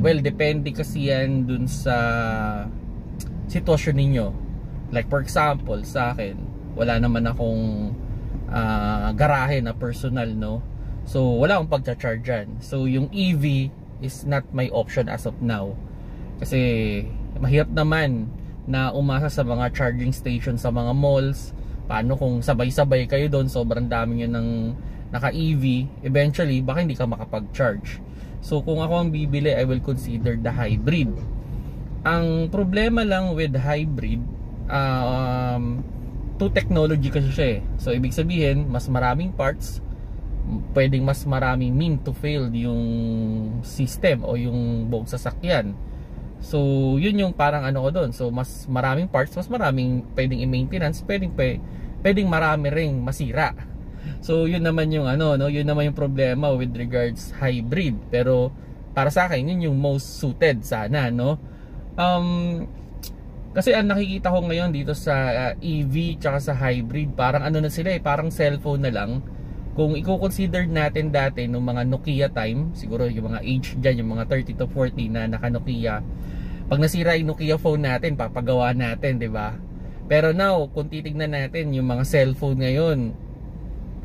Well, depende kasi yan dun sa sitwasyon ninyo. Like for example, sa akin, wala naman akong garahe na personal, no? So, wala akong pagcha-charge dyan. So, yung EV is not my option as of now. Kasi, mahirap naman na umasa sa mga charging station sa mga malls. Paano kung sabay-sabay kayo doon, sobrang dami nyo ng naka-EV, eventually, baka hindi ka makapag-charge. So, kung ako ang bibili, I will consider the hybrid. Ang problema lang with hybrid, to technology kasi siya eh. So, ibig sabihin, mas maraming parts, pwedeng mas maraming mean to fail yung system o yung buong sasakyan. So, yun yung parang ano ko doon. So, mas maraming parts, mas maraming pwedeng i-maintenance, pwedeng marami ring masira. So, yun naman yung ano, no? Yun naman yung problema with regards hybrid. Pero, para sa akin, yun yung most suited sana, no? Kasi ang nakikita ko ngayon dito sa EV tsaka sa hybrid, parang ano na sila eh, parang cellphone na lang. Kung i-consider natin dati nung mga Nokia time, siguro yung mga age dyan, yung mga 30 to 40 na naka Nokia, pag nasira yung Nokia phone natin, papagawa natin, di ba? Pero now, kung titignan natin yung mga cellphone ngayon,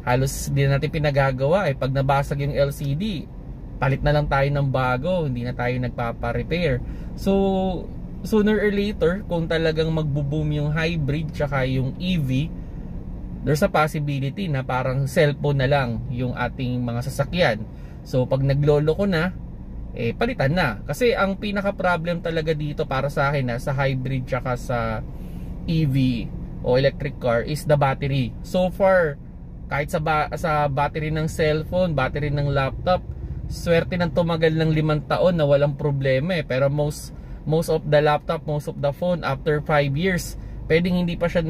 halos hindi na natin pinagagawa eh. Pag nabasag yung LCD, palit na lang tayo ng bago, hindi na tayo nagpapa-repair. So, sooner or later, kung talagang magbo-boom yung hybrid tsaka yung EV, there's a possibility na parang cellphone na lang yung ating mga sasakyan. So, pag naglolo ko na, eh, palitan na. Kasi ang pinaka-problem talaga dito para sa akin na sa hybrid tsaka sa EV o electric car is the battery. So far, kahit sa battery ng cellphone, battery ng laptop, swerte nang tumagal ng 5 taon na walang problema eh. Pero most of the laptop, most of the phone, after 5 years, pwedeng hindi pa siya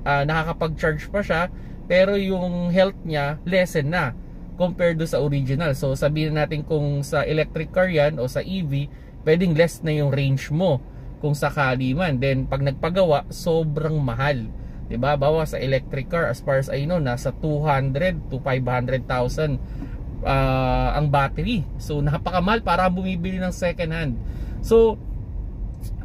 nakakapag-charge pa siya, pero yung health niya lessen na compared do sa original. So sabihin natin kung sa electric car yan o sa EV, pwedeng less na yung range mo kung sakali man. Then pag nagpagawa, sobrang mahal, diba? Bawa sa electric car, as far as I know, nasa 200 to 500,000 ang battery. So napakamahal para bumibili ng second hand. So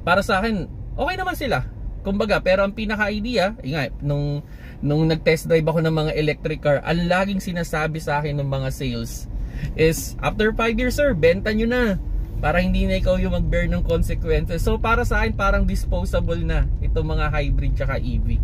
para sa akin, okay naman sila, kumbaga. Pero ang pinaka-idea, nung nag-test drive ako ng mga electric car, ang laging sinasabi sa akin ng mga sales is, after 5 years sir, benta nyo na, para hindi na ikaw yung mag-bear ng consequences. So para sa akin, parang disposable na itong mga hybrid tsaka EV.